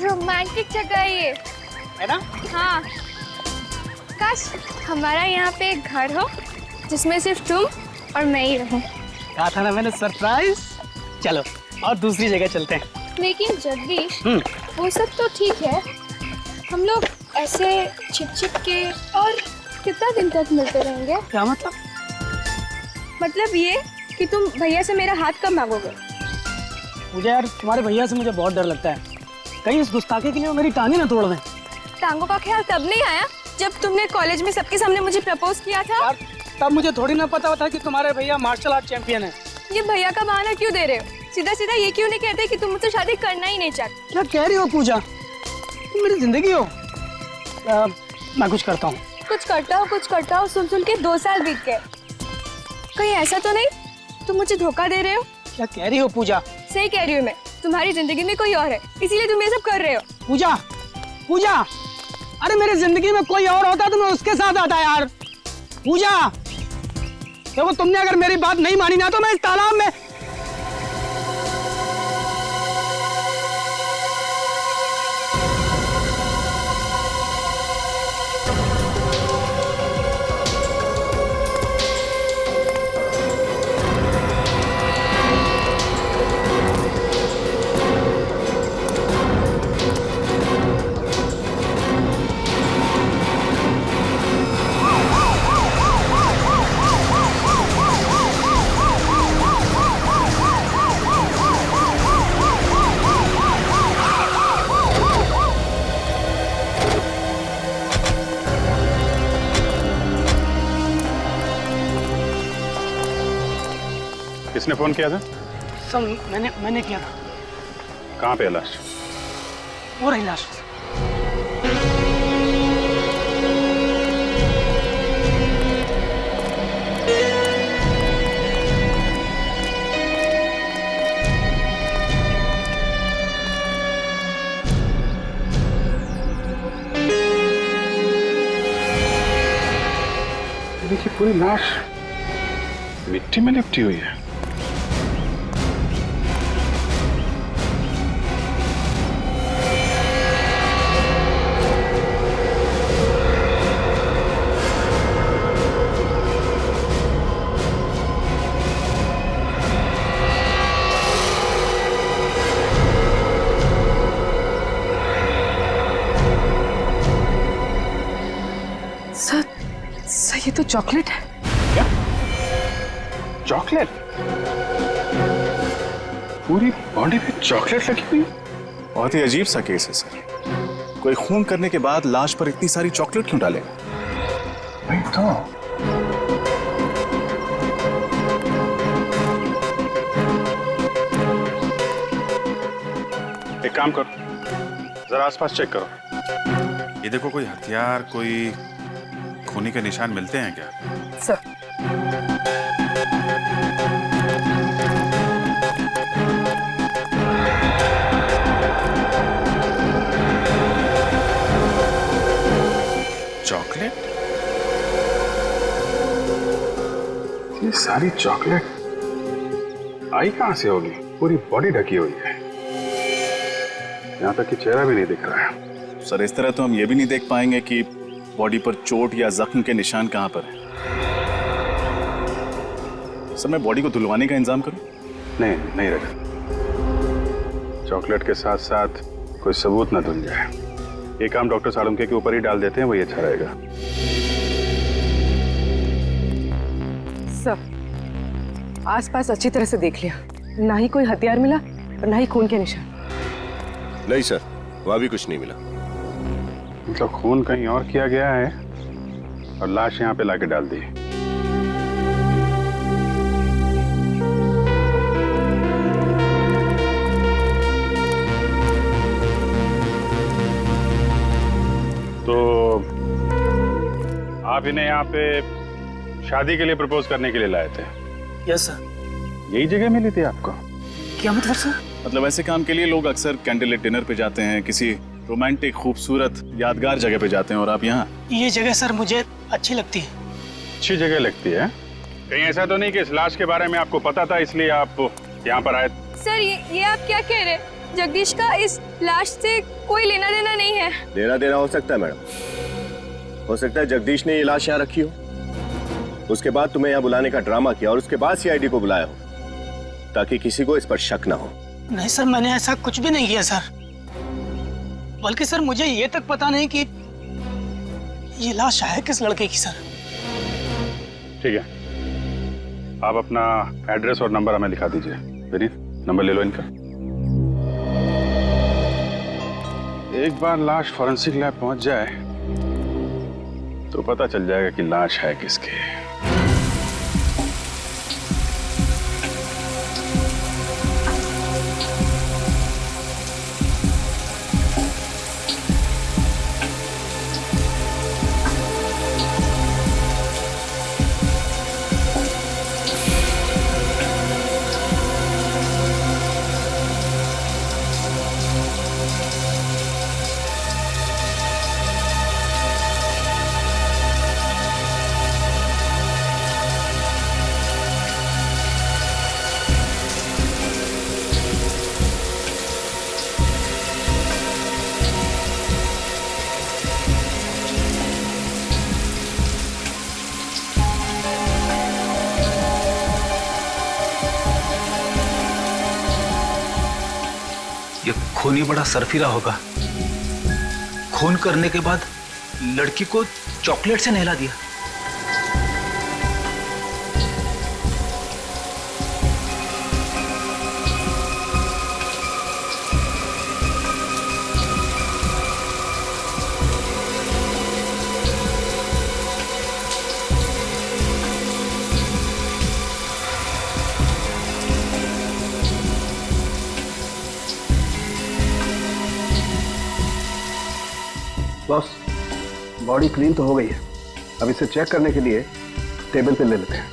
Romantic जगह है ये, है ना? हाँ। काश हमारा यहाँ पे एक घर हो जिसमें सिर्फ तुम और मैं ही रहूं। कहा था ना मैंने, सरप्राइज। चलो और दूसरी जगह चलते हैं। लेकिन जगदीश, वो सब तो ठीक है, हम लोग ऐसे छिप के और कितना दिन तक मिलते रहेंगे? क्या मतलब? मतलब ये कि तुम भैया से मेरा हाथ कब मांगोगे? मुझे यार तुम्हारे भैया से मुझे बहुत डर लगता है, कहीं इस गुस्ताखे के लिए वो मेरी टांगे ना तोड़ दें। टांगों का ख्याल तब नहीं आया जब तुमने कॉलेज में सबके सामने मुझे प्रपोज किया था। यार तब मुझे थोड़ी ना पता था कि तुम्हारे भैया मार्शल आर्ट चैंपियन है। ये भैया का बहाना क्यों दे रहे हो? सीधा सीधा ये क्यों नहीं कहते कि तुम मुझसे शादी करना ही नहीं चाहते? क्या कह रही हो पूजा? तुम मेरी जिंदगी हो। मैं कुछ करता हूँ। कुछ करता हूँ सुन के 2 साल बीत गए। कहीं ऐसा तो नहीं तुम मुझे धोखा दे रहे हो? क्या कह रही हो पूजा? सही कह रही हूँ मैं, तुम्हारी जिंदगी में कोई और है, इसीलिए तुम ये सब कर रहे हो। पूजा, पूजा, अरे मेरी जिंदगी में कोई और होता तो मैं उसके साथ आता यार। पूजा, देखो तुमने अगर मेरी बात नहीं मानी ना तो मैं इस तालाब में। किसने फोन किया था? सब मैंने किया था। कहाँ पे है लाश? वो रही लाश। देखिए पूरी लाश मिट्टी में लिपटी हुई है। सर ये तो चॉकलेट है। क्या? चॉकलेट? पूरी बॉडी पे चॉकलेट लगी हुई? बहुत ही अजीब सा केस है सर। कोई खून करने के बाद लाश पर इतनी सारी चॉकलेट क्यों डालेगा? नहीं तो एक काम करो, जरा आसपास चेक करो। ये देखो, कोई हथियार, कोई खूनी के निशान मिलते हैं क्या? Sir chocolate? ये सारी चॉकलेट आई कहां से होगी? पूरी बॉडी ढकी हुई है, यहाँ तक कि चेहरा भी नहीं दिख रहा है। सर इस तरह तो हम ये भी नहीं देख पाएंगे कि बॉडी पर चोट या जख्म के निशान कहां पर है। सर मैं बॉडी को धुलवाने का इंतजाम करूं? नहीं रखा। चॉकलेट के साथ साथ कोई सबूत ना धुल जाए। ये काम डॉक्टर सालुंके के ऊपर ही डाल देते हैं, वही अच्छा रहेगा। सर आसपास अच्छी तरह से देख लिया, ना ही कोई हथियार मिला और ना ही खून के निशान। नहीं सर, वहां भी कुछ नहीं मिला। मतलब खून कहीं और किया गया है और लाश यहाँ पे लाके डाल दी। तो आप इन्हें यहाँ पे शादी के लिए प्रपोज करने के लिए लाए थे? Yes sir. यही जगह मिली थी आपको? क्या मतलब सर? मतलब ऐसे काम के लिए लोग अक्सर कैंडल डिनर पे जाते हैं, किसी रोमांटिक खूबसूरत यादगार जगह पे जाते हैं, और आप यहाँ? ये जगह सर मुझे अच्छी लगती है। अच्छी जगह लगती है? कहीं ऐसा तो नहीं कि इस लाश के बारे में आपको पता था इसलिए आप यहाँ पर आए? सर ये आप क्या कह रहे? जगदीश का इस लाश से कोई लेना देना नहीं है। लेना देना हो सकता है मैडम, हो सकता है जगदीश ने ये लाश यहाँ रखी हो, उसके बाद तुम्हें यहाँ बुलाने का ड्रामा किया और उसके बाद सीआईडी को बुलाया हो ताकि किसी को इस पर शक ना हो। नहीं सर, मैंने ऐसा कुछ भी नहीं किया सर। बल्कि सर मुझे ये तक पता नहीं कि ये लाश है किस लड़के की सर। ठीक है, आप अपना एड्रेस और नंबर हमें लिखा दीजिए। विनीत, नंबर ले लो इनका। एक बार लाश फॉरेंसिक लैब पहुंच जाए तो पता चल जाएगा कि लाश है किसकी। ये खूनी बड़ा सरफिरा होगा। खून करने के बाद लड़की को चॉकलेट से नहला दिया। बॉस, बॉडी क्लीन तो हो गई है, अब इसे चेक करने के लिए टेबल पे ले लेते हैं।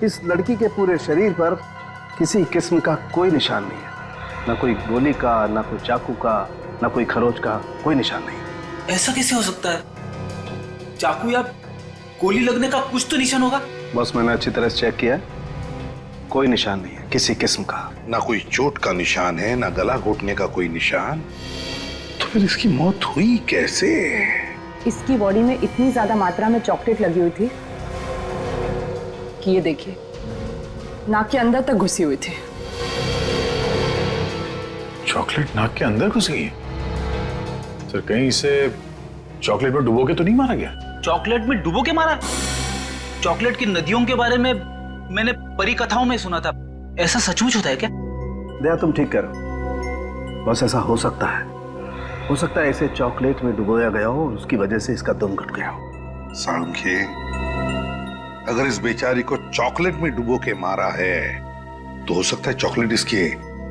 इस लड़की के पूरे शरीर पर किसी किस्म का कोई निशान नहीं है, ना कोई गोली का, ना कोई चाकू का, ना कोई खरोच का, कोई निशान नहीं। ऐसा कैसे हो सकता है? चाकू या गोली लगने का कुछ तो निशान होगा। बॉस, मैंने अच्छी तरह से चेक किया, कोई निशान नहीं है किसी किस्म का। ना कोई चोट का निशान है, ना गला घोटने का कोई निशान। तो फिर इसकी मौत हुई कैसे? इसकी बॉडी में इतनी ज्यादा मात्रा में चॉकलेट लगी हुई थी कि ये देखिए नाक के अंदर तक घुसी हुई थी। चॉकलेट नाक के अंदर घुस गई? सर, कहीं इसे चॉकलेट में डुबो के तो नहीं मारा गया? चॉकलेट में डुबो के मारा? चॉकलेट की नदियों के बारे में मैंने परी कथाओं में सुना था, ऐसा सचमुच होता है क्या? दया, तुम ठीक करो बस, ऐसा हो सकता है इसे चॉकलेट में डुबोया गया हो, उसकी वजह से इसका दम घुट गया हो। साळुंखे, अगर इस बेचारी को चॉकलेट में डुबो के मारा है तो हो सकता है चॉकलेट इसके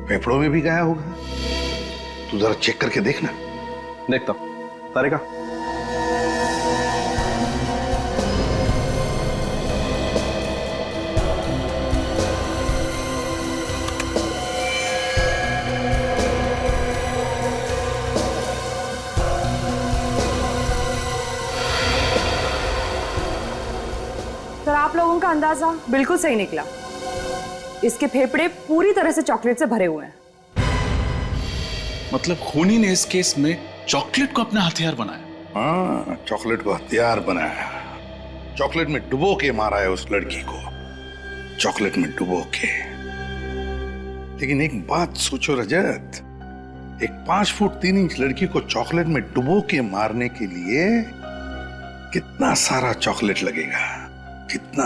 फेफड़ों में भी गया होगा। तू जरा चेक करके देखना। देखता हूं। तारिका, सर, आप लोगों का अंदाजा बिल्कुल सही निकला। इसके फेफड़े पूरी तरह से चॉकलेट से भरे हुए हैं। मतलब खूनी ने इस केस में चॉकलेट को अपना हथियार बनाया? हाँ, चॉकलेट को हथियार बनाया। चॉकलेट में डुबो के मारा है उस लड़की को, चॉकलेट में डुबो के। लेकिन एक बात सोचो रजत, एक 5 फुट 3 इंच लड़की को चॉकलेट में डुबो के मारने के लिए कितना सारा चॉकलेट लगेगा? कितना?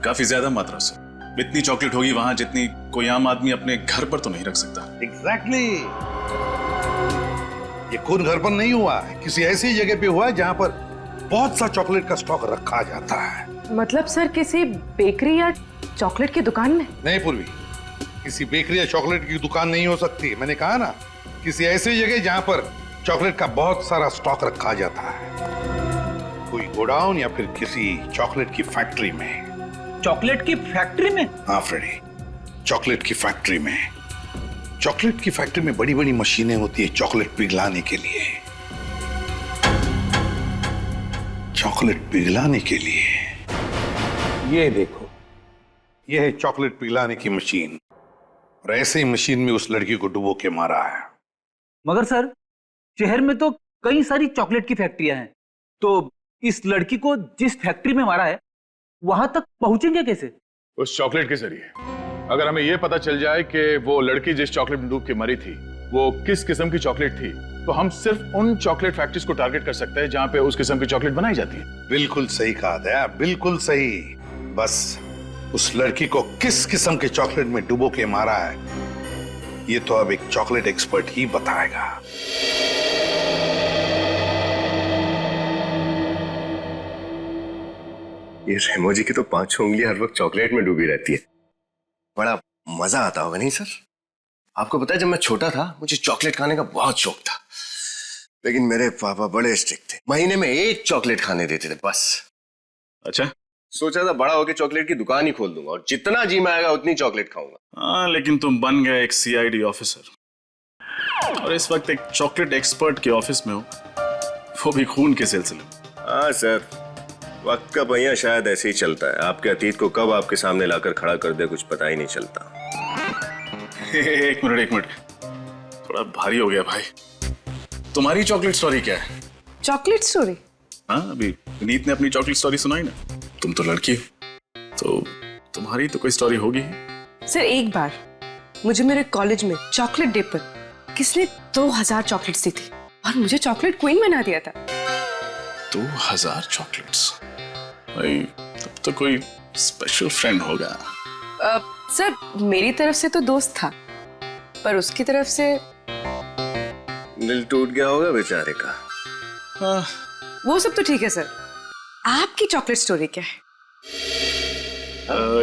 काफी ज्यादा मात्रा से। इतनी चॉकलेट होगी वहां जितनी कोई आम आदमी अपने घर पर तो नहीं रख सकता। एग्जैक्टली। ये खून घर पर नहीं हुआ है, किसी ऐसी जगह पे हुआ है जहां पर बहुत सा चॉकलेट का स्टॉक रखा जाता है। मतलब सर, किसी बेकरी या चॉकलेट की दुकान में? नहीं पूर्वी, किसी बेकरी या चॉकलेट की दुकान नहीं हो सकती। मैंने कहा ना, किसी ऐसी जगह जहां पर चॉकलेट का बहुत सारा स्टॉक रखा जाता है, कोई गोडाउन या फिर किसी चॉकलेट की फैक्ट्री में। चॉकलेट की फैक्ट्री में? हाँ फ्रेडी, चॉकलेट की फैक्ट्री में। चॉकलेट की फैक्ट्री में बड़ी बड़ी मशीनें होती है चॉकलेट पिघलाने के लिए, चॉकलेट पिघलाने के लिए। ये देखो, ये है चॉकलेट पिघलाने की मशीन, और ऐसे ही मशीन में उस लड़की को डुबो के मारा है। मगर सर, शहर में तो कई सारी चॉकलेट की फैक्ट्रियां हैं, तो इस लड़की को जिस फैक्ट्री में मारा है वहां तक पहुंचेंगे कैसे? उस चॉकलेट के जरिए। अगर हमें यह पता चल जाए कि वो लड़की जिस चॉकलेट में डूब के मरी थी वो किस किस्म की चॉकलेट थी, तो हम सिर्फ उन चॉकलेट फैक्ट्रीज को टारगेट कर सकते हैं जहां पे उस किस्म की चॉकलेट बनाई जाती है। बिल्कुल सही कहा दया, बिल्कुल सही। बस उस लड़की को किस किस्म के चॉकलेट में डुबो के मारा है, ये तो अब एक चॉकलेट एक्सपर्ट ही बताएगा। ये रेमो जी की तो 5 उंगलियां हर वक्त चॉकलेट में डूबी रहती है। बड़ा मजा आता होगा नहीं सर? आपको पता है, जब मैं छोटा था मुझे चॉकलेट खाने का बहुत शौक था, लेकिन मेरे पापा बड़े स्ट्रिक्ट थे, महीने में 1 चॉकलेट खाने देते थे बस। अच्छा, सोचा था बड़ा होकर चॉकलेट की दुकान ही खोल दूंगा और जितना जी में आएगा उतनी चॉकलेट खाऊंगा। हाँ, लेकिन तुम बन गए एक CID ऑफिसर और इस वक्त एक चॉकलेट एक्सपर्ट के ऑफिस में हो, वो भी खून के सिलसिले में। हाँ सर, वक्त का पहिया शायद ऐसे ही चलता है, आपके अतीत को कब आपके सामने लाकर खड़ा कर दे कुछ पता ही नहीं चलता। एक मिनट, थोड़ा भारी हो गया भाई। तुम्हारी चॉकलेट स्टोरी क्या है? Chocolate story? हाँ, अभी विनीत ने अपनी चॉकलेट स्टोरी सुनाई ना। तुम तो लड़की हो, तो तुम्हारी तो कोई स्टोरी होगी। सर, एक बार मुझे मेरे कॉलेज में चॉकलेट डे पर किसने 2000 चॉकलेट्स दी थी और मुझे चॉकलेट क्वीन बना दिया था। 2000 चॉकलेट्स? भाई, तब तो कोई स्पेशल फ्रेंड होगा। सर, मेरी तरफ से तो दोस्त था, पर उसकी तरफ से दिल टूट गया होगा बेचारे का। वो सब तो ठीक है सर, आपकी चॉकलेट स्टोरी क्या है?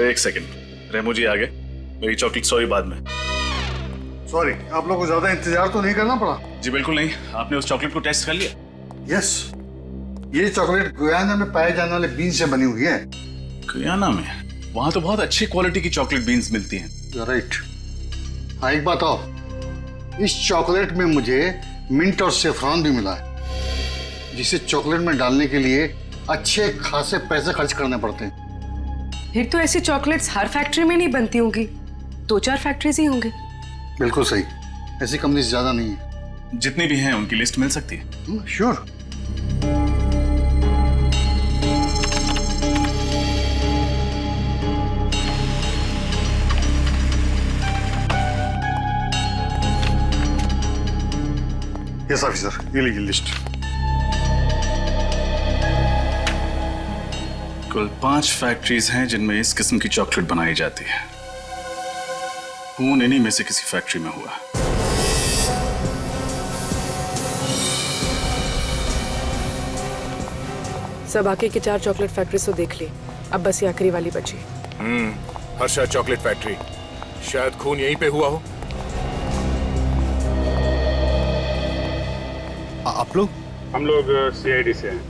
एक सेकंड, रेमो जी आ गए, मेरी चॉकलेट स्टोरी बाद में। सॉरी, आप लोगों को ज्यादा इंतजार तो नहीं करना पड़ा? जी बिल्कुल नहीं। आपने उस चॉकलेट को टेस्ट कर लिया? यस, ये चॉकलेट गुयाना में पाए जाने वाले बीन से बनी हुई है। गुयाना में? वहां तो बहुत अच्छी क्वालिटी की चॉकलेट बीन्स मिलती हैं। राइट। हाँ, एक बात और, इस चॉकलेट में मुझे मिंट और सेफ्रॉन भी मिला है, जिसे चॉकलेट में डालने के लिए अच्छे खासे पैसे खर्च करने पड़ते हैं। फिर तो ऐसी चॉकलेट्स हर फैक्ट्री में नहीं बनती होंगी, 2-4 फैक्ट्रीज ही होंगी। बिल्कुल सही, ऐसी कंपनी ज्यादा नहीं है। जितनी भी हैं उनकी लिस्ट मिल सकती है? श्योर। यस ऑफिसर, ये लीजिए लिस्ट। कुल 5 फैक्ट्रीज हैं जिनमें इस किस्म की चॉकलेट बनाई जाती है। खून इन्हीं में से किसी फैक्ट्री में हुआ। सब आके की 4 चॉकलेट फैक्ट्रीज तो देख ली, अब बस ये आखिरी वाली बची। हर्षा चॉकलेट फैक्ट्री, शायद खून यहीं पे हुआ हो। आप लोग? हम लोग CID से हैं।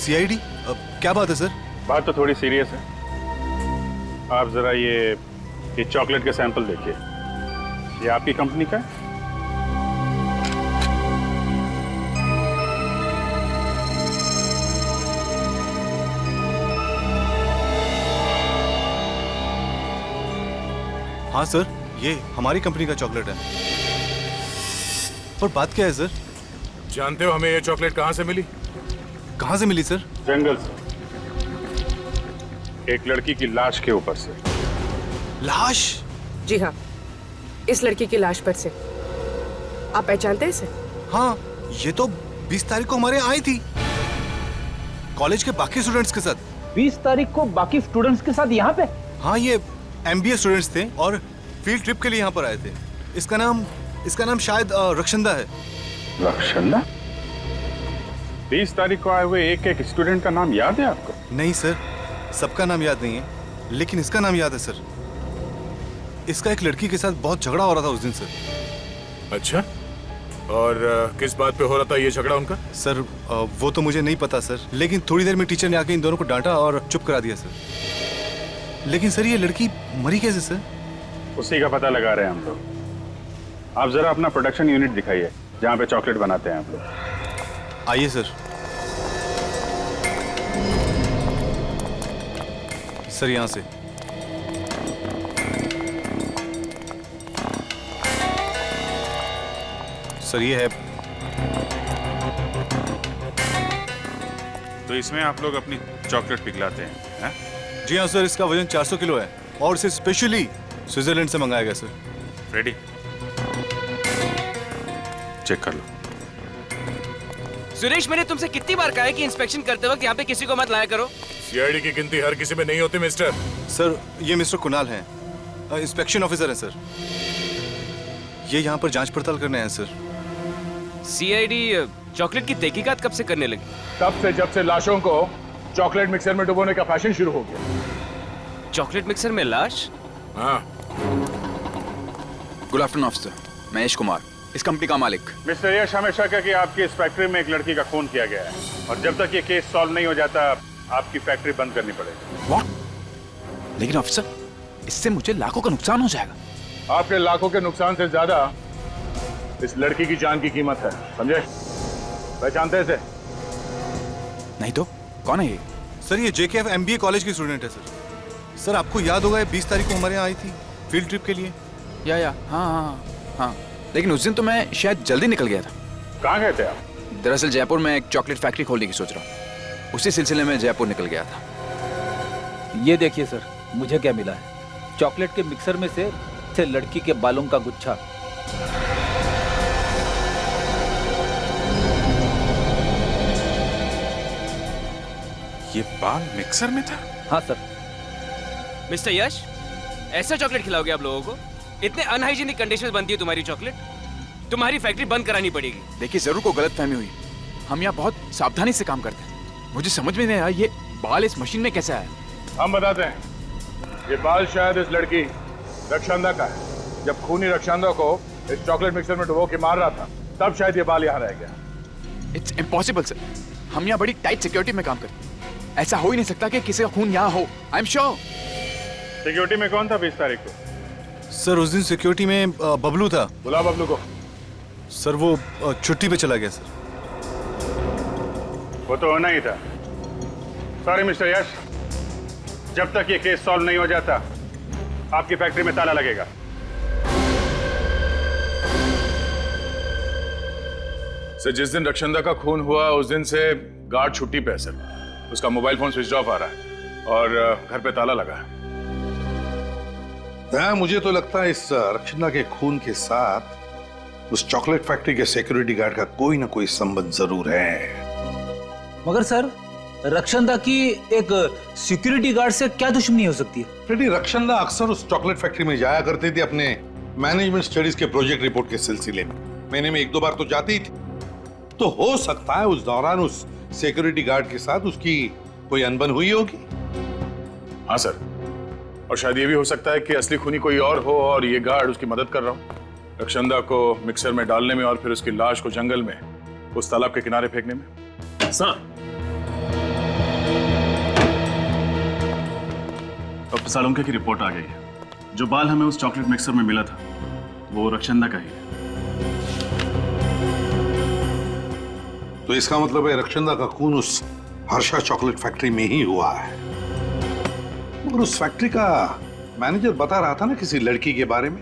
CID? क्या बात है सर? बात तो थोड़ी सीरियस है। आप जरा ये चॉकलेट के सैंपल देखिए। ये आपकी कंपनी का है? हाँ सर, ये हमारी कंपनी का चॉकलेट है। पर बात क्या है सर? जानते हो हमें ये चॉकलेट कहाँ से मिली? कहाँ से मिली सर? जंगल से, एक लड़की की लाश के ऊपर से। लाश? जी हाँ, इस लड़की की लाश पर से। आप पहचानते हैं इसे? हाँ, ये तो 20 तारीख को हमारे यहाँ आई थी, कॉलेज के बाकी स्टूडेंट्स के साथ। 20 तारीख को बाकी स्टूडेंट्स के साथ यहाँ पे? हाँ, ये MBA स्टूडेंट्स थे और फील्ड ट्रिप के लिए यहाँ पर आए थे। इसका नाम शायद रक्षंदा है। रक्षंदा? 20 तारीख को आए हुए एक स्टूडेंट का नाम याद है आपको? नहीं सर, सबका नाम याद नहीं है, लेकिन इसका नाम याद है सर। इसका एक लड़की के साथ बहुत झगड़ा हो रहा था उस दिन सर। अच्छा? और किस बात पे हो रहा था ये झगड़ा उनका? सर वो तो मुझे नहीं पता सर, लेकिन थोड़ी देर में टीचर ने आके इन दोनों को डांटा और चुप करा दिया सर। लेकिन सर ये लड़की मरी कैसे सर? उसी का पता लगा रहे हैं हम लोग। आप जरा अपना प्रोडक्शन यूनिट दिखाइए जहाँ पे चॉकलेट बनाते हैं आप लोग। आइए सर। सर यहाँ से। सर ये है। तो इसमें आप लोग अपनी चॉकलेट पिघलाते हैं? जी हाँ सर, इसका वजन 400 किलो है और इसे स्पेशली स्विट्जरलैंड से मंगाया गया सर। रेडी? चेक कर लो। सुरेश, मैंने तुमसे कितनी बार कहा है कि इंस्पेक्शन करते वक्त यहाँ पे किसी को मत लाया करो। सीआईडी की गिनती हर किसी में नहीं होती मिस्टर। सर ये मिस्टर कुणाल हैं, इंस्पेक्शन ऑफिसर हैं सर। ये यहाँ पर जांच पड़ताल करने हैं सर। सीआईडी चॉकलेट की तहकीकात कब से करने लगी? तब से जब से लाशों को चॉकलेट मिक्सर में डुबोने का फैशन शुरू हो गया। चॉकलेट मिक्सर में लाश? हाँ। Good afternoon officer, Mahesh Kumar, इस कंपनी का मालिक। मिस्टर यश, हमें शक है कि आपकी इस फैक्ट्री में एक लड़की का खून किया गया है और जब तक ये केस सॉल्व नहीं हो जाता आपकी फैक्ट्री बंद करनी पड़ेगी। व्हाट? लेकिन ऑफिसर, इससे मुझे लाखों का नुकसान हो जाएगा। आपके लाखों के नुकसान से ज्यादा इस लड़की की जान की कीमत है, समझे? पहचानते हैं इसे? नहीं तो कौन है ये? सर ये JKF MBA कॉलेज की स्टूडेंट है सर। सर आपको याद होगा 20 तारीख को हमारे यहाँ आई थी फील्ड ट्रिप के लिए। या हाँ, लेकिन उस दिन तो मैं शायद जल्दी निकल गया था। कहाँ गए थे आप? दरअसल जयपुर में एक चॉकलेट फैक्ट्री खोलने की सोच रहा हूँ, उसी सिलसिले में जयपुर निकल गया था। ये देखिए सर, मुझे क्या मिला है। चॉकलेट के मिक्सर में से लड़की के बालों का गुच्छा। ये बाल मिक्सर में था? हाँ सर। मिस्टर यश, ऐसा चॉकलेट खिलाओगे आप लोगों को? इतने अनहाइजीनिक कंडीशंस बनती है तुम्हारी चॉकलेट, तुम्हारी फैक्ट्री बंद करानी पड़ेगी। देखिए जरूर को गलतफहमी हुई, हम यहाँ बहुत सावधानी से काम करते हैं। मुझे समझ में नहीं आया ये बाल इस मशीन में कैसे आया। हम बताते हैं। ये बाल शायद इस लड़की रक्षांदा का है। जब खूनी रक्षांदा को इस चॉकलेट मिक्सर में डुबो के मार रहा था तब शायद ये बाल यहाँ रह गया। इट्स इम्पॉसिबल सर, हम यहाँ बड़ी टाइट सिक्योरिटी में काम करते हैं। ऐसा हो ही नहीं सकता कि किसी का खून यहाँ हो। I am sure. सिक्योरिटी में कौन था 20 तारीख को? सर उस दिन सिक्योरिटी में बबलू था। बुला बबलू को। सर वो छुट्टी पे चला गया सर। वो तो होना ही था। सॉरी मिस्टर यश, जब तक ये केस सॉल्व नहीं हो जाता आपकी फैक्ट्री में ताला लगेगा। सर जिस दिन रक्षांदा का खून हुआ उस दिन से गार्ड छुट्टी पे है सर। उसका मोबाइल फोन स्विच ऑफ आ रहा है और घर पे ताला लगा है। मुझे तो लगता है इस रक्षांदा के खून के साथ उस चॉकलेट फैक्ट्री के सिक्योरिटी गार्ड का कोई ना कोई संबंध जरूर है। मगर सर, रक्षांदा की एक सिक्योरिटी गार्ड से क्या दुश्मनी हो सकती है? फ्रेडी, रक्षांदा अक्सर उस चॉकलेट फैक्ट्री में जाया करती थी अपने मैनेजमेंट स्टडीज के प्रोजेक्ट रिपोर्ट के सिलसिले में। महीने में 1-2 बार तो जाती ही थी। तो हो सकता है उस दौरान उस सिक्योरिटी गार्ड के साथ उसकी कोई अनबन हुई होगी। हाँ सर, और शायद ये भी हो सकता है कि असली खूनी कोई और हो और ये गार्ड उसकी मदद कर रहा हो रक्षांदा को मिक्सर में डालने में और फिर उसकी लाश को जंगल में उस तालाब के किनारे फेंकने में। सर, डॉक्टर सालुंके की रिपोर्ट आ गई है। जो बाल हमें उस चॉकलेट मिक्सर में मिला था वो रक्षांदा का ही है। तो इसका मतलब है रक्षांदा का खून उस हर्षा चॉकलेट फैक्ट्री में ही हुआ है। मगर उस फैक्ट्री का मैनेजर बता रहा था ना किसी लड़की के बारे में।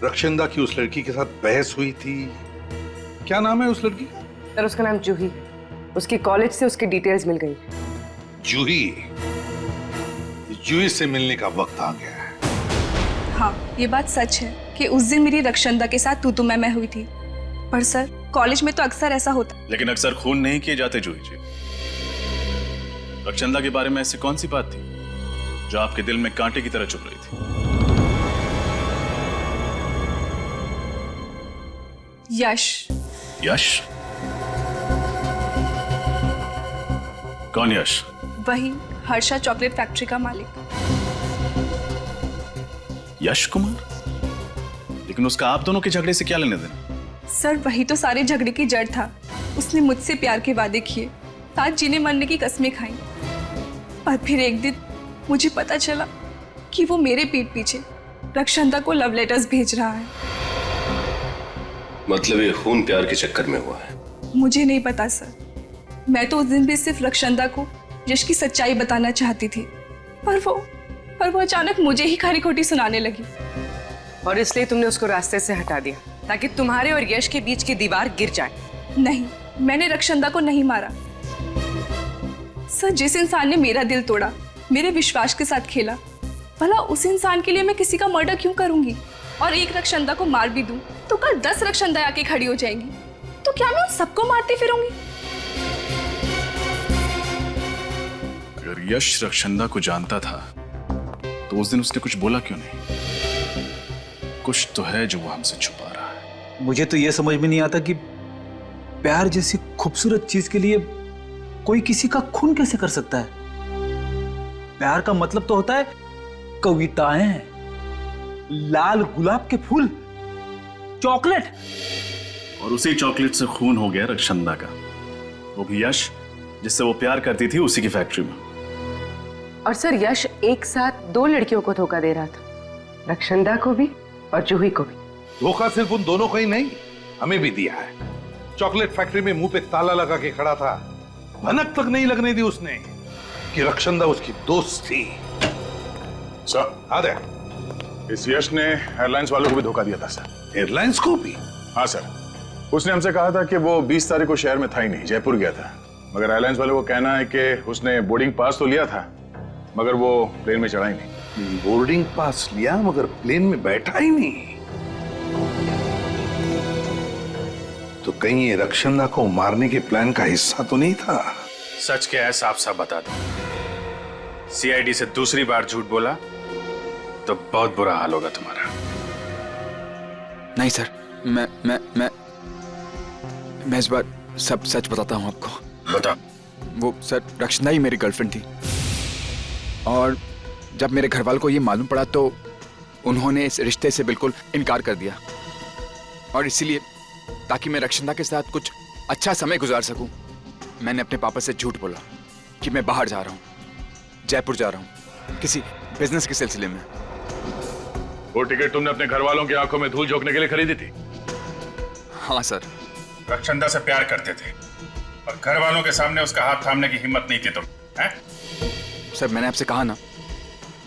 रक्षांदा की उस लड़की के साथ बहस हुई थी। क्या नाम है उस लड़की का? सर उसका नाम जूही। उसके कॉलेज से उसकी डिटेल्स मिल गई। जूही? जूही से मिलने का वक्त आ गया है। हाँ, ये बात सच है कि उस दिन मेरी रक्षांदा के साथ तू मैं हुई थी। पर सर, कॉलेज में तो अक्सर ऐसा होता। लेकिन अक्सर खून नहीं किए जाते जूही जी। रक्षांदा के बारे में ऐसी कौन सी बात थी जो आपके दिल में कांटे की तरह चुभ रही थी? यश। यश? कौन यश? वही हर्षा चॉकलेट फैक्ट्री का मालिक। यश कुमार? लेकिन उसका आप दोनों के झगड़े से क्या लेने देना? सर वही तो सारे झगड़े की जड़ था। उसने मुझसे प्यार के वादे किए, साथ जीने मरने की कस्में खाई, पर फिर एक दिन मुझे पता चला कि वो मेरे पीठ पीछे रक्षंदा को लव लेटर्स भेज रहा है। मतलब ये खून प्यार के चक्कर में हुआ है? मुझे नहीं पता सर, मैं तो उस दिन भी सिर्फ रक्षंदा को यश की सच्चाई बताना चाहती थी, पर वो अचानक मुझे ही खरी खोटी सुनाने लगी। और इसलिए तुमने उसको रास्ते से हटा दिया ताकि तुम्हारे और यश के बीच की दीवार गिर जाए। नहीं, मैंने रक्षंदा को नहीं मारा सर। जिस इंसान ने मेरा दिल तोड़ा, मेरे विश्वास के साथ खेला, भला उस इंसान के लिए मैं किसी का मर्डर क्यों करूंगी? और एक रक्षंदा को मार भी दूं तो कल 10 रक्षंदा आके खड़ी हो जाएंगी, तो क्या मैं उन सबको मारती फिरूंगी? अगर यश रक्षंदा को जानता था तो उस दिन उसने कुछ बोला क्यों नहीं? कुछ तो है जो वो हमसे छुपा रहा है। मुझे तो यह समझ में नहीं आता कि प्यार जैसी खूबसूरत चीज के लिए कोई किसी का खून कैसे कर सकता है। प्यार का मतलब तो होता है कविताएं, लाल गुलाब के फूल, चॉकलेट। और उसी चॉकलेट से खून हो गया रक्षंदा का, वो भी यश जिससे वो प्यार करती थी उसी की फैक्ट्री में। और सर यश एक साथ 2 लड़कियों को धोखा दे रहा था, रक्षंदा को भी और जूही को भी। धोखा सिर्फ उन दोनों को ही नहीं, हमें भी दिया है। चॉकलेट फैक्ट्री में मुंह पे ताला लगा के खड़ा था, भनक तक नहीं लगने दी उसने कि रक्षंदा उसकी दोस्त थी। सर आदे, इस यश ने एयरलाइंस वालों को भी धोखा दिया था सर। एयरलाइंस को भी? हाँ सर, उसने हमसे कहा था कि वो 20 तारीख को शहर में था ही नहीं, जयपुर गया था। मगर एयरलाइंस वालों को कहना है कि उसने बोर्डिंग पास तो लिया था मगर वो प्लेन में चढ़ा ही नहीं। बोर्डिंग पास लिया मगर प्लेन में बैठा ही नहीं? तो कहीं ये रक्षंदा को मारने के प्लान का हिस्सा तो नहीं था? सच क्या है साफ साफ बता दो। सीआईडी से दूसरी बार झूठ बोला तो बहुत बुरा हाल होगा तुम्हारा। नहीं सर, मैं इस बार सब सच बताता हूँ आपको। बता। वो सर रक्षंदा ही मेरी गर्लफ्रेंड थी, और जब मेरे घर वालों को ये मालूम पड़ा तो उन्होंने इस रिश्ते से बिल्कुल इनकार कर दिया। और इसीलिए ताकि मैं रक्षंदा के साथ कुछ अच्छा समय गुजार सकूं, मैंने अपने पापा से झूठ बोला कि मैं बाहर जा रहा हूं, जयपुर जा रहा हूं किसी बिजनेस के सिलसिले में। वो टिकट तुमने अपने घर वालों की आंखों में धूल झोंकने के लिए खरीदी थी? हाँ सर। रक्षंदा से प्यार करते थे और घर वालों के सामने उसका हाथ थामने की हिम्मत नहीं थी तुम, हैं? सर मैंने आपसे कहा ना,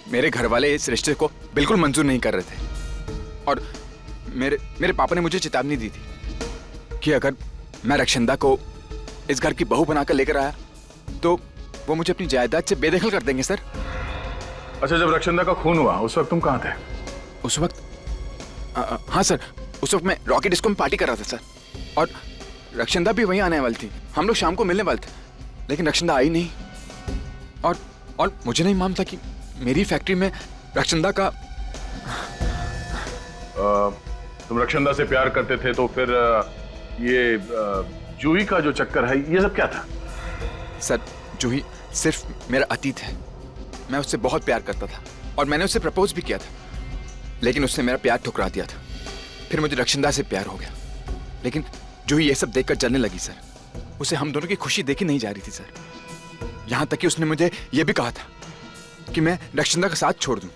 मेरे घर वाले इस रिश्ते को बिल्कुल मंजूर नहीं कर रहे थे। और मेरे पापा ने मुझे चेतावनी दी थी कि अगर मैं रक्षंदा को इस घर की बहू बनाकर लेकर आया तो वो मुझे अपनी जायदाद से बेदखल कर देंगे सर। अच्छा, जब रक्षंदा का खून हुआ उस वक्त तुम कहाँ थे? उस वक्त हाँ सर, उस वक्त मैं रॉकेट डिस्को में पार्टी कर रहा था सर, और रक्षंदा भी वहीं आने वाली थी। हम लोग शाम को मिलने वाले थे, लेकिन रक्षंदा आई नहीं। और मुझे नहीं मालूम था कि मेरी फैक्ट्री में रक्षंदा का तुम रक्षंदा से प्यार करते थे तो फिर ये जूही का जो चक्कर है ये सब क्या था? सर जूही सिर्फ मेरा अतीत है। मैं उससे बहुत प्यार करता था और मैंने उससे प्रपोज भी किया था, लेकिन उसने मेरा प्यार ठुकरा दिया था। फिर मुझे रक्षंदा से प्यार हो गया, लेकिन जूही ये सब देखकर जलने लगी सर। उसे हम दोनों की खुशी देखी नहीं जा रही थी सर। यहाँ तक कि उसने मुझे यह भी कहा था कि मैं रक्षंदा का साथ छोड़ दूं,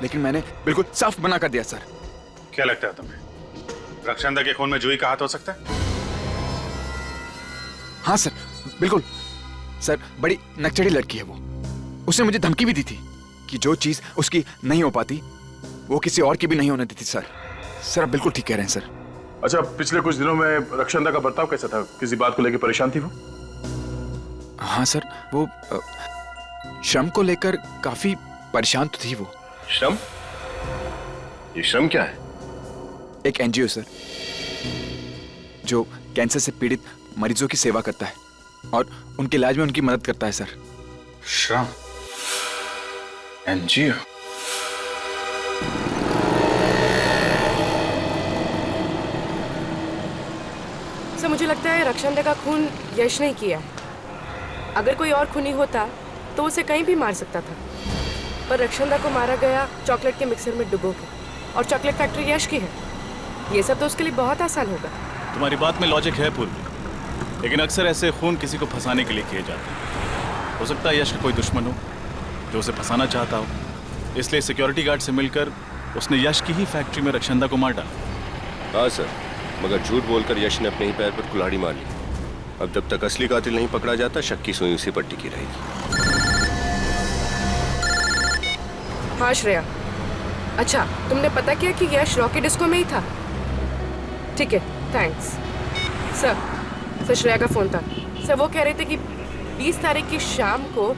लेकिन मैंने बिल्कुल साफ मना कर दिया सर। क्या लगता है तुम्हें रक्षंदा के खून में जूही का हाथ हो सकता है? हाँ सर, बिल्कुल सर। बड़ी नकचड़ी लड़की है वो। उसने मुझे धमकी भी दी थी कि जो चीज उसकी नहीं हो पाती वो किसी और की भी नहीं होने देती सर। सर आप बिल्कुल ठीक कह रहे हैं सर। अच्छा, पिछले कुछ दिनों में रक्षंदा का बर्ताव कैसा था? किसी बात को लेकर परेशान थी वो? हाँ सर, वो श्रम को लेकर काफी परेशान तो थी वो। श्रम? ये श्रम क्या है? एक एनजीओ सर, जो कैंसर से पीड़ित मरीजों की सेवा करता है और उनके इलाज में उनकी मदद करता है सर। श्रम एनजीओ? सर मुझे लगता है रक्षंदा का खून यश ने किया है। अगर कोई और खूनी होता तो उसे कहीं भी मार सकता था, पर रक्षंदा को मारा गया चॉकलेट के मिक्सर में डुबो के, और चॉकलेट फैक्ट्री यश की है। ये सब तो उसके लिए बहुत आसान होगा। तुम्हारी बात में लॉजिक है पूर्वी, लेकिन अक्सर ऐसे खून किसी को फंसाने के लिए किए जाते हैं। हो सकता है यश का कोई दुश्मन हो जो उसे फंसाना चाहता हो, इसलिए सिक्योरिटी गार्ड से मिलकर उसने यश की ही फैक्ट्री में रक्षंदा को मार डाला। हाँ सर, मगर झूठ बोलकर यश ने अपने ही पैर पर कुल्हाड़ी मार ली। अब जब तक असली कातिल नहीं पकड़ा जाता, शक की सुई उसी पर टिकी रहेगी। हाँ श्रेया, अच्छा तुमने पता किया कि यश रॉकी डिस्को में ही था? ठीक है, थैंक्स। सर श्रेया का फोन था। सर वो कह रहे थे कि 20 तारीख की शाम को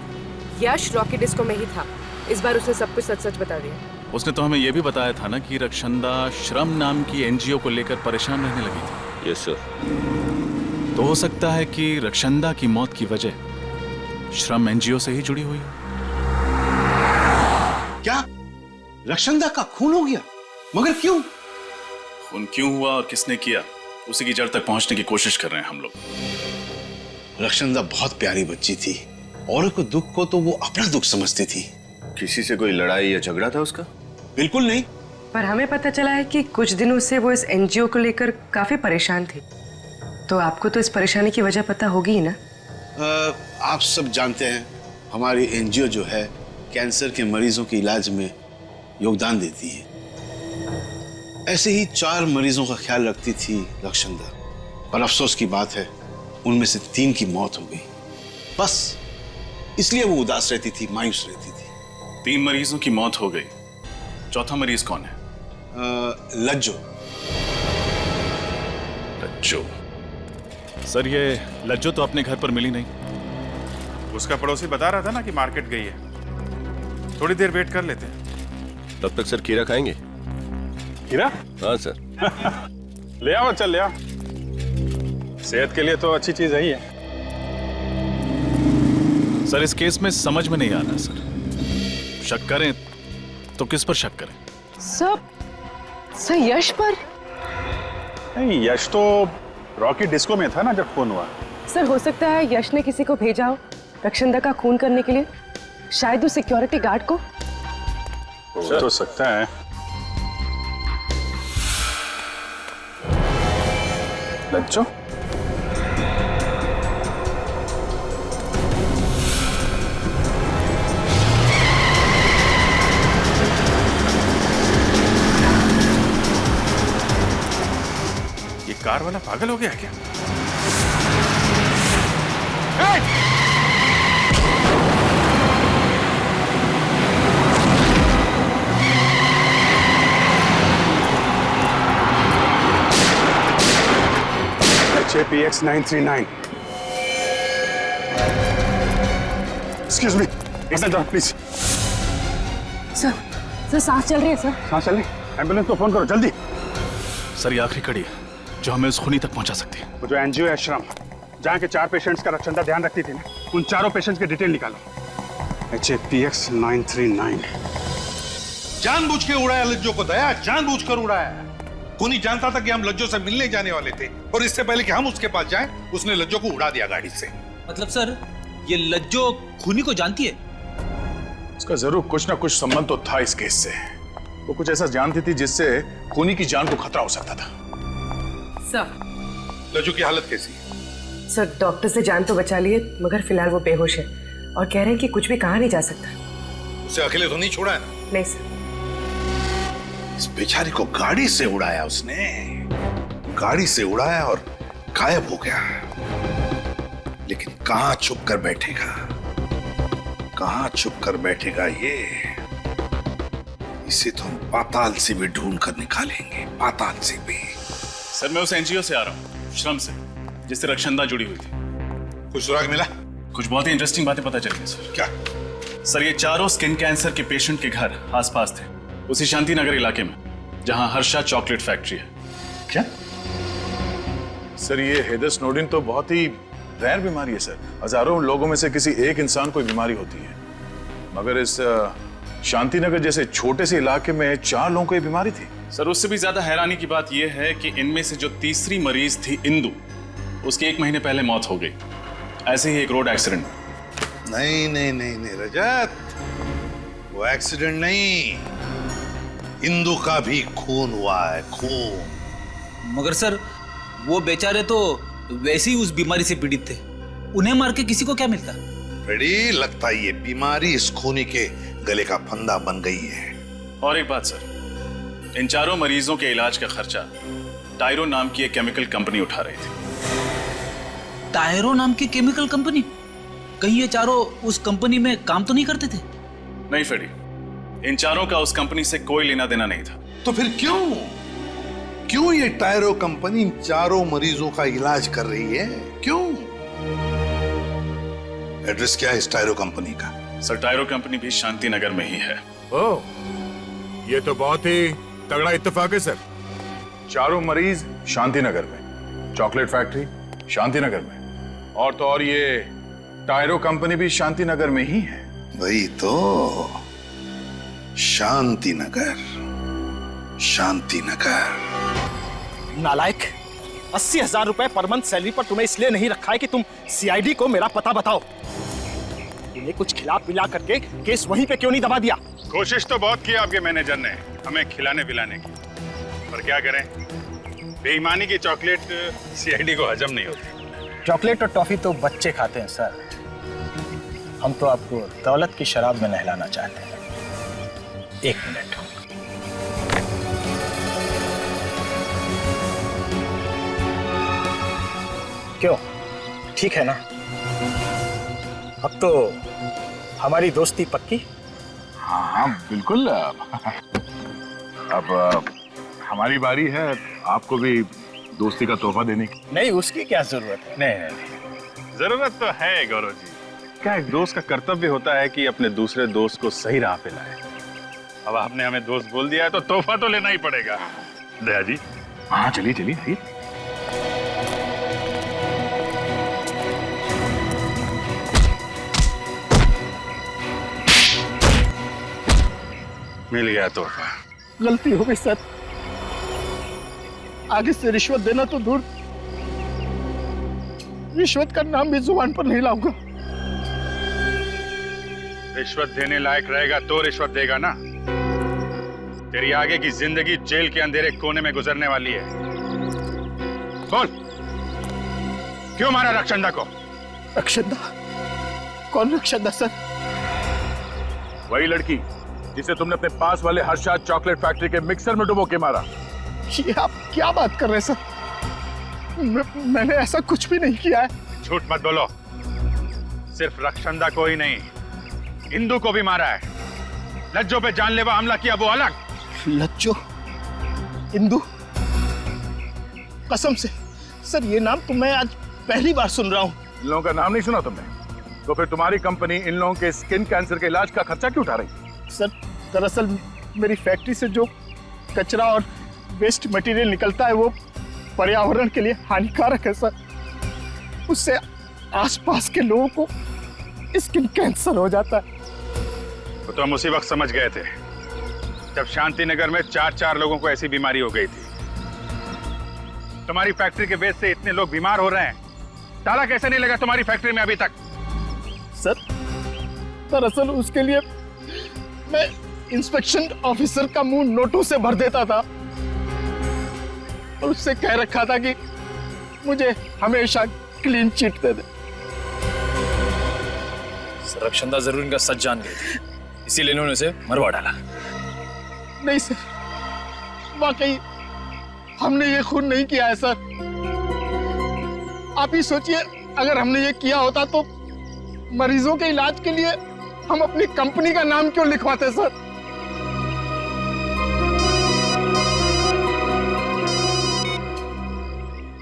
यश रॉकी डिस्को में ही था। इस बार उसने सब कुछ सच सच बता दिया। उसने तो हमें यह भी बताया था ना कि रक्षंदा श्रम नाम की एनजीओ को लेकर परेशान रहने लगी थी। Yes sir. तो हो सकता है कि रक्षंदा की मौत की वजह श्रम एनजीओ से ही जुड़ी हुई है। क्या रक्षंदा का खून हो गया? मगर क्यों? खून क्यों हुआ और किसने किया, उसी की जड़ तक पहुंचने की कोशिश कर रहे हैं हम लोग। रक्षंदा बहुत प्यारी बच्ची थी। औरों को दुख को तो वो अपना दुख समझती थी। किसी से कोई लड़ाई या झगड़ा था उसका? बिल्कुल नहीं। पर हमें पता चला है कि कुछ दिनों से वो इस एनजीओ को लेकर काफी परेशान थी। तो आपको तो इस परेशानी की वजह पता होगी ही ना? आप सब जानते हैं हमारी एनजीओ जो है कैंसर के मरीजों के इलाज में योगदान देती है। ऐसे ही 4 मरीजों का ख्याल रखती थी रक्षंदा। पर अफसोस की बात है उनमें से 3 की मौत हो गई। बस इसलिए वो उदास रहती थी, मायूस रहती थी। 3 मरीजों की मौत हो गई, चौथा मरीज कौन है? लज्जो। लज्जो? सर ये लज्जो तो अपने घर पर मिली नहीं। उसका पड़ोसी बता रहा था ना कि मार्केट गई है। थोड़ी देर वेट कर लेते हैं। तब तक सर खीरा खाएंगे? खीरा? हाँ सर। ले आओ, चल ले आओ। सेहत के लिए तो अच्छी चीज है ही है। सर इस केस में समझ में नहीं आ रहा सर, शक करें तो किस पर शक करें? सर यश पर? नहीं, यश तो रॉकी डिस्को में था ना जब खून हुआ। सर हो सकता है यश ने किसी को भेजा हो रक्षंदा का खून करने के लिए, शायद उस सिक्योरिटी गार्ड को। हो तो सकता है। लज्जो? ये कार वाला पागल हो गया क्या? HAPX 939। Excuse me, एक मिनट प्लीज। सर सांस चल रही है सर। सांस चल रही? एम्बुलेंस को फोन करो जल्दी। सर ये आखिरी कड़ी है जो हमें उस खूनी तक पहुंचा सकती है। वो जो एनजीओ है श्रम, जहाँ के 4 पेशेंट्स का रक्षंदा ध्यान रखती थी ना, उन 4 पेशेंट्स के डिटेल निकालो। HAPX 939। जानबूझ के उड़ाया लज्जो को, दया जानबूझकर उड़ाया। खूनी जानता था कि हम लज्जो से मिलने जाने वाले थे और इससे पहले कि हम उसके पास जाएं, उसने लज्जो को उड़ा दिया गाड़ी से। मतलब सर ये लज्जो खूनी को जानती है? उसका जरूर कुछ ना कुछ संबंध तो था इस केस से। वो कुछ ऐसा जानती थी जिससे खूनी की जान को खतरा हो सकता था। सर लज्जो की हालत कैसी है? सर डॉक्टर से जान तो बचा लिए, मगर फिलहाल वो बेहोश है और कह रहे हैं कि कुछ भी कहा नहीं जा सकता। उसे अकेले तो नहीं छोड़ा है ना? नहीं सर। इस बेचारी को गाड़ी से उड़ाया उसने, गाड़ी से उड़ाया और गायब हो गया। लेकिन कहां छुप कर बैठेगा, कहां छुप कर बैठेगा ये? इसे तो हम पाताल से भी ढूंढ कर निकालेंगे, पाताल से भी। सर मैं उस एनजीओ से आ रहा हूँ, श्रम से, जिससे रक्षंदा जुड़ी हुई थी। कुछ सुराग मिला? कुछ बहुत ही इंटरेस्टिंग बातें पता चली सर। क्या? सर ये 4 स्किन कैंसर के पेशेंट के घर आसपास थे, उसी शांति नगर इलाके में जहां हर्षा चॉकलेट फैक्ट्री है। क्या? सर ये हेदर स्नोडेन तो बहुत ही रेयर बीमारी है सर। हजारों लोगों में से किसी एक इंसान को बीमारी होती है, मगर इस शांति नगर जैसे छोटे से इलाके में 4 लोगों को ये बीमारी थी। सर उससे भी ज्यादा हैरानी की बात यह है कि इनमें से जो तीसरी मरीज थी इंदु, उसकी 1 महीने पहले मौत हो गई, ऐसे ही एक रोड एक्सीडेंट। नहीं नहीं नहीं नहीं रजत, वो एक्सीडेंट नहीं, इंदु का भी खून हुआ है, खून। मगर सर वो बेचारे तो वैसे ही उस बीमारी से पीड़ित थे, उन्हें मार के किसी को क्या मिलता? फ्रेडी, लगता है ये बीमारी इस खूनी के गले का फंदा बन गई है। और एक बात सर, इन चारों मरीजों के इलाज का खर्चा टायरो नाम की एक केमिकल कंपनी उठा रही थी। टायरो नाम की केमिकल कंपनी? कहीं ये चारों उस कंपनी में काम तो नहीं करते थे? नहीं फ्रेडी, इन चारों का उस कंपनी से कोई लेना देना नहीं था। तो फिर क्यों ये टायरो कंपनी इन चारों मरीजों का इलाज कर रही है? क्यों? एड्रेस क्या है इस टायरो कंपनी का? सर टायरो कंपनी भी शांति नगर में ही है। ओह, ये तो बहुत ही तगड़ा इत्तेफाक है सर। चारों मरीज शांति नगर में, चॉकलेट फैक्ट्री शांति नगर में, और तो और ये टायरो कंपनी भी शांति नगर में ही है। वही तो, शांति नगर, शांति नगर। नालायक, 80,000 रुपए पर मंथ सैलरी पर तुम्हें इसलिए नहीं रखा है कि तुम सीआईडी को मेरा पता बताओ। तुम्हें कुछ खिला पिला करके केस वहीं पे क्यों नहीं दबा दिया? कोशिश तो बहुत की आपके मैनेजर ने हमें खिलाने पिलाने की, पर क्या करें, बेईमानी की चॉकलेट सीआईडी को हजम नहीं होती। चॉकलेट और टॉफी तो बच्चे खाते हैं सर, हम तो आपको दौलत की शराब में नहलाना चाहते हैं। एक मिनट। क्यों, ठीक है ना? अब तो हमारी दोस्ती पक्की? हाँ बिल्कुल। अब हमारी बारी है आपको भी दोस्ती का तोहफा देने की। नहीं, उसकी क्या जरूरत है? नहीं, जरूरत तो है गौरव जी। क्या एक दोस्त का कर्तव्य होता है कि अपने दूसरे दोस्त को सही राह पे लाए। अब आपने हमें दोस्त बोल दिया है तो तोहफा तो लेना ही पड़ेगा। दया जी। हाँ चलिए चलिए चलिए। मिल गया तोहफा। गलती हो गई सर, आगे से रिश्वत देना तो दूर, रिश्वत का नाम भी जुबान पर नहीं लाऊंगा। रिश्वत देने लायक रहेगा तो रिश्वत देगा ना। तेरी आगे की जिंदगी जेल के अंधेरे कोने में गुजरने वाली है। बोल, क्यों मारा रक्षंदा को? रक्षंदा? कौन रक्षंदा सर? वही लड़की जिसे तुमने अपने पास वाले हर्षाद चॉकलेट फैक्ट्री के मिक्सर में डुबो के मारा। ये आप क्या बात कर रहे हैं सर? मैंने ऐसा कुछ भी नहीं किया है। झूठ मत बोलो। सिर्फ रक्षंदा को ही नहीं, इंदु को भी मारा है। लज्जो पे जानलेवा हमला किया वो अलग। लज्जो? इंदु? कसम से सर, ये नाम तो मैं आज पहली बार सुन रहा हूँ। इन लोगों का नाम नहीं सुना तुमने? तो फिर तुम्हारी कंपनी इन लोगों के स्किन कैंसर के इलाज का खर्चा क्यों उठा रही? सर दरअसल मेरी फैक्ट्री से जो कचरा और वेस्ट मटेरियल निकलता है वो पर्यावरण के लिए हानिकारक है सर। उससे आसपास के लोगों को स्किन कैंसर हो जाता है। तो हम उसी वक्त समझ गए थे जब शांति नगर में 4 लोगों को ऐसी बीमारी हो गई थी। तुम्हारी फैक्ट्री के वेस्ट से इतने लोग बीमार हो रहे हैं, ताला कैसे नहीं लगा तुम्हारी फैक्ट्री में अभी तक? सर दरअसल उसके लिए मैं इंस्पेक्शन ऑफिसर का मुंह नोटों से भर देता था और उससे कह रखा था कि मुझे हमेशा क्लीन चिट दे दे। रक्षंदा जरूर इनका सच जान गई थी, इसीलिए इन्होंने उसे मरवा डाला। नहीं सर, वाकई हमने ये खून नहीं किया है सर। आप ही सोचिए, अगर हमने ये किया होता तो मरीजों के इलाज के लिए हम अपनी कंपनी का नाम क्यों लिखवाते सर?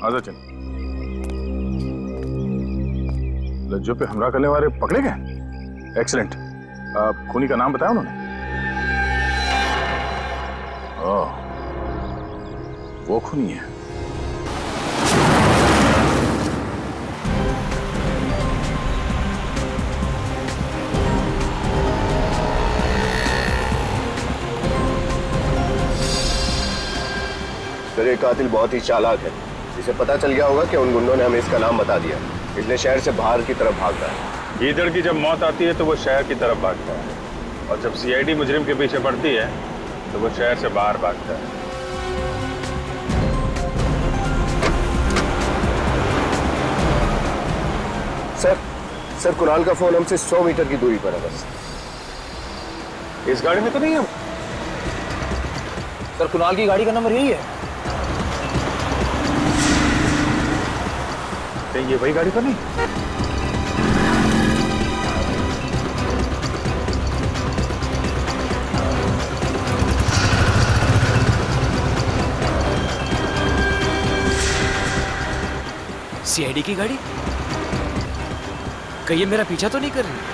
आजा चल। लज्जो पे हमला करने वाले पकड़े गए? एक्सीलेंट। खूनी का नाम बताया उन्होंने? ओह, वो खूनी है। सर ये कातिल बहुत ही चालाक है। इसे पता चल गया होगा कि उन गुंडों ने हमें इसका नाम बता दिया, इसलिए शहर से बाहर की तरफ भाग रहा है। गीदड़ की जब मौत आती है तो वो शहर की तरफ भागता है, और जब सीआईडी मुजरिम के पीछे पड़ती है तो वो शहर से बाहर भागता है। सर कुणाल का फोन हमसे 100 मीटर की दूरी पर है बस। इस गाड़ी में तो नहीं हम। सर कुणाल की गाड़ी का नंबर यही है। कहीं ये वही गाड़ी तो नहीं? सीआईडी की गाड़ी? कहीं ये मेरा पीछा तो नहीं कर रही?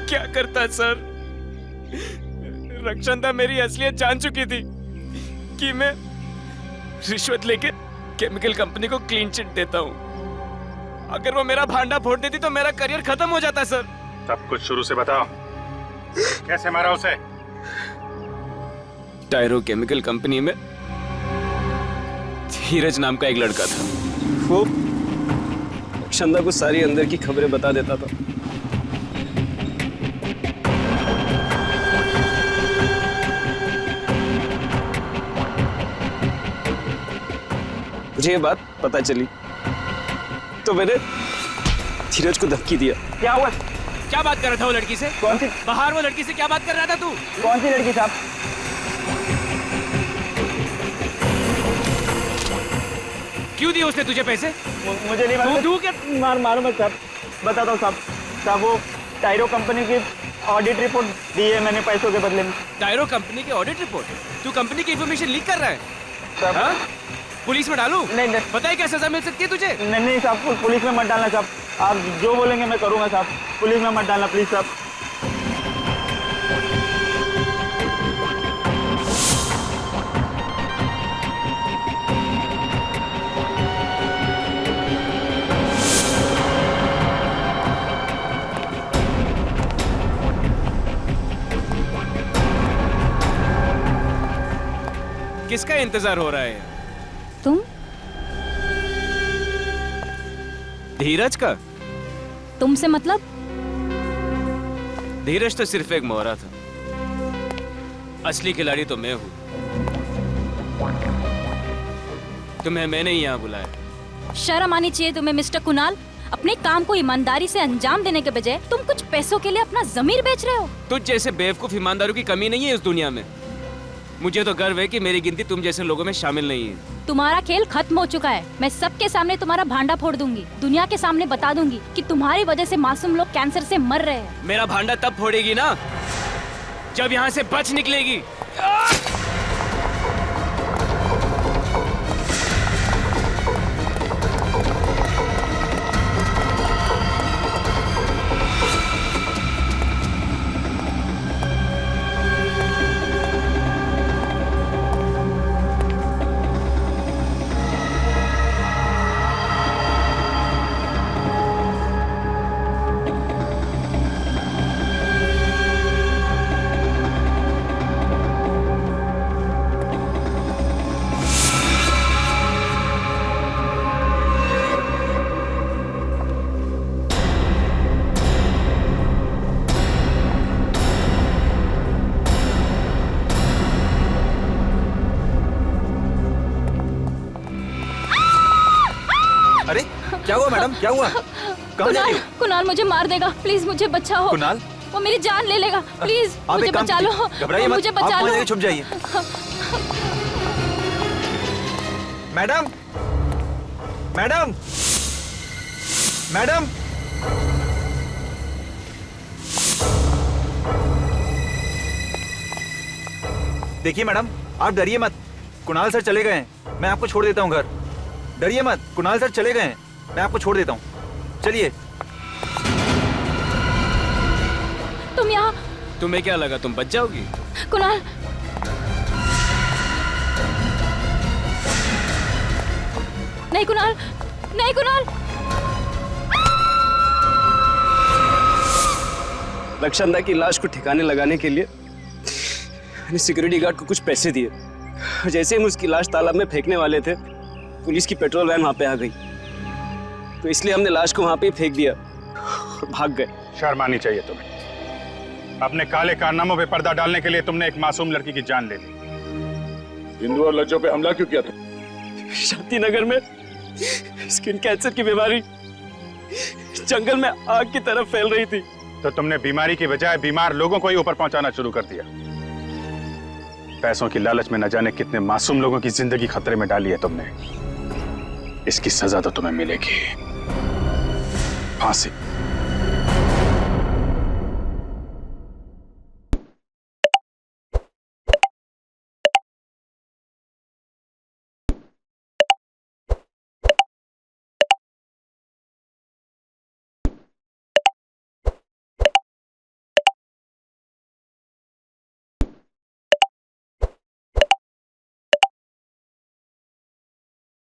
क्या करता सर? रक्षंदा मेरी असलियत जान चुकी थी कि मैं रिश्वत लेके केमिकल कंपनी को क्लीन चिट देता हूं। अगर वो मेरा भांडा फोड़ देती तो मेरा करियर खत्म हो जाता सर। सब कुछ शुरू से बताओ, कैसे मारा उसे? टायरो केमिकल कंपनी में धीरज नाम का एक लड़का था। वो रक्षंदा को सारी अंदर की खबरें बता देता था। मुझे ये बात पता चली तो मैंने धीरज को धमकी दिया। क्या हुआ? क्या बात कर रहा था वो लड़की से? कौन सी? बाहर वो लड़की से क्या बात कर रहा था तू? कौन सी लड़की साहब? क्यों दिए उसने तुझे पैसे? मुझे नहीं मालूम। तू क्या? मालूम है साहब, बताता हूँ साहब। साहब वो टायरो कंपनी की ऑडिट रिपोर्ट दी है मैंने पैसों के बदले में। टायरो कंपनी की ऑडिट रिपोर्ट? तू कंपनी की इंफॉर्मेशन लीक कर रहा है? साहब पुलिस में डालूं? नहीं। पता है क्या सजा मिल सकती है तुझे? नहीं साहब, पुलिस में मत डालना साहब। आप जो बोलेंगे मैं करूंगा साहब। पुलिस में मत डालना प्लीज साहब। किसका इंतजार हो रहा है? तुम? धीरज का? तुमसे मतलब? धीरज तो सिर्फ एक मोहरा था, असली खिलाड़ी तो मैं हूं। तुम्हें मैंने ही यहां बुलाया। शर्म आनी चाहिए तुम्हें मिस्टर कुणाल। अपने काम को ईमानदारी से अंजाम देने के बजाय तुम कुछ पैसों के लिए अपना जमीर बेच रहे हो। तुझ जैसे बेवकूफ ईमानदारों की कमी नहीं है इस दुनिया में। मुझे तो गर्व है कि मेरी गिनती तुम जैसे लोगों में शामिल नहीं है। तुम्हारा खेल खत्म हो चुका है। मैं सबके सामने तुम्हारा भांडा फोड़ दूंगी। दुनिया के सामने बता दूंगी कि तुम्हारी वजह से मासूम लोग कैंसर से मर रहे हैं। मेरा भांडा तब फोड़ेगी ना जब यहाँ से बच निकलेगी। मैडम क्या हुआ? कहाँ जा रही हो? कुणाल मुझे मार देगा, प्लीज मुझे बचाओ। कुणाल? वो मेरी जान ले लेगा, प्लीज आप मुझे एक काम बचा लो। कीजिए, घबराइए मत, मुझे बचा आप वहाँ लो। जाके छुप जाइए। Madam, madam, madam. देखिए मैडम, आप डरिए मत, कुणाल सर चले गए हैं, मैं आपको छोड़ देता हूँ घर। डरिए मत, कुणाल सर चले गए हैं, मैं आपको छोड़ देता हूँ, चलिए। तुम यहाँ? तुम्हें क्या लगा तुम बच जाओगी? कुणाल, नहीं कुणाल, नहीं कुणाल। रक्षंदा की लाश को ठिकाने लगाने के लिए मैंने सिक्योरिटी गार्ड को कुछ पैसे दिए। जैसे हम उसकी लाश तालाब में फेंकने वाले थे, पुलिस की पेट्रोल वैन वहां पे आ गई, तो इसलिए हमने लाश को वहां पे ही फेंक दिया और भाग गए। शर्म आनी चाहिए तुम्हें। अपने काले कारनामों पे पर्दा डालने के लिए तुमने एक मासूम लड़की की जान ले ली। हिंदू और लज्जों पे हमला क्यों किया तुम? शांतिनगर में स्किन कैंसर की बीमारी जंगल में आग की तरफ फैल रही थी, तो तुमने बीमारी की बजाय बीमार लोगों को ही ऊपर पहुंचाना शुरू कर दिया। पैसों की लालच में न जाने कितने मासूम लोगों की जिंदगी खतरे में डाली है तुमने। इसकी सजा तो तुम्हें मिलेगी, फांसी।